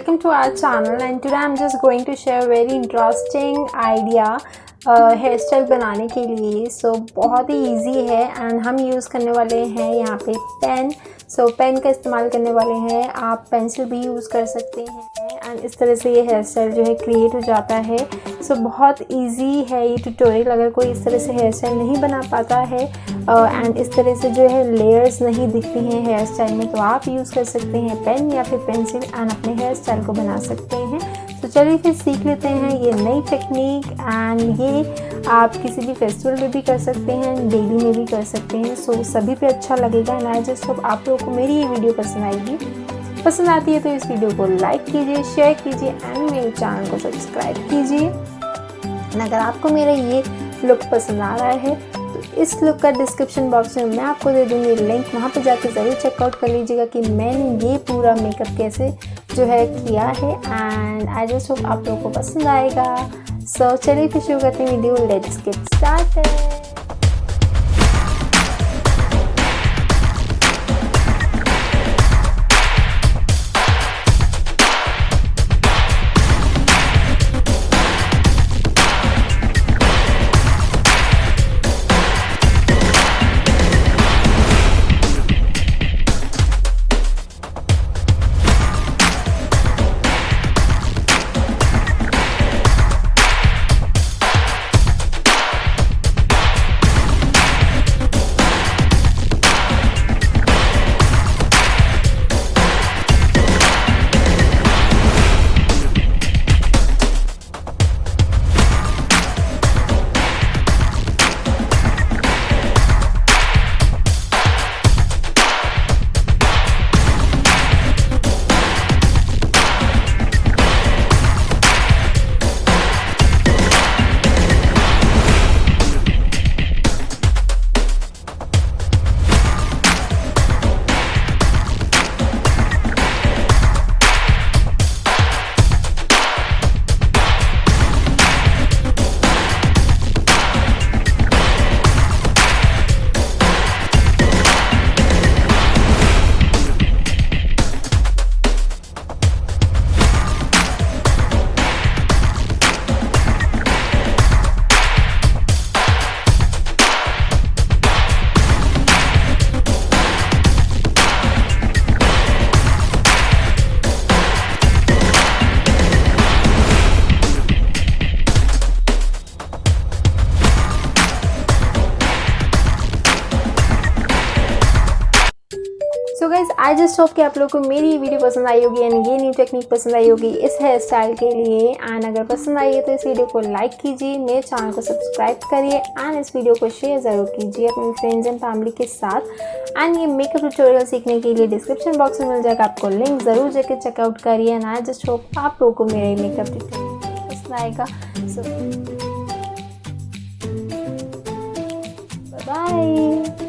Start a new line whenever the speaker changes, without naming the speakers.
welcome to our channel and today I'm just going to share a very interesting idea hair style बनाने के लिए। बहुत ही easy है एंड हम यूज़ करने वाले हैं यहाँ पे पेन। पेन का इस्तेमाल करने वाले हैं, आप पेंसिल भी यूज़ कर सकते हैं एंड इस तरह से ये हेयर स्टाइल जो है क्रिएट हो जाता है। बहुत इजी है ये ट्यूटोरियल। अगर कोई इस तरह से हेयर स्टाइल नहीं बना पाता है एंड इस तरह से जो है लेयर्स नहीं दिखती हैं हेयर स्टाइल में, तो आप यूज़ कर सकते हैं पेन या फिर पेंसिल एंड अपने हेयर स्टाइल को बना सकते हैं। चलिए फिर सीख लेते हैं ये नई टेक्निक एंड ये आप किसी भी फेस्टिवल में भी कर सकते हैं, डेली में भी कर सकते हैं। सभी पे अच्छा लगेगा एंड आई जस्ट होप आप लोगों को मेरी ये वीडियो पसंद आएगी। पसंद आती है तो इस वीडियो को लाइक कीजिए, शेयर कीजिए एंड मेरे चैनल को सब्सक्राइब कीजिए। अगर आपको मेरा ये लुक पसंद आ रहा है तो इस लुक का डिस्क्रिप्शन बॉक्स में मैं आपको दे दूँगी लिंक, वहाँ पे जाकर ज़रूर चेकआउट कर लीजिएगा कि मैंने ये पूरा मेकअप कैसे जो है किया है एंड आई जस्ट होप आप लोगों को पसंद आएगा। चलिए फिर शुरू करते हैं video. Let's get started. So guys I just hope कि आप लोगों को मेरी वीडियो पसंद आई होगी एंड ये न्यू टेक्निक पसंद आई होगी इस हेयर स्टाइल के लिए। एंड अगर पसंद आई है तो इस वीडियो को लाइक कीजिए, मेरे चैनल को सब्सक्राइब करिए एंड इस वीडियो को शेयर ज़रूर कीजिए अपने फ्रेंड्स एंड फैमिली के साथ। एंड ये मेकअप ट्यूटोरियल सीखने के लिए डिस्क्रिप्शन बॉक्स में मिल जाएगा आपको लिंक, ज़रूर जाकर चेकआउट करिए एंड आई जस्ट होप आप लोगों को मेरा मेकअप ट्यूटोरियल पसंद आएगा। बाय।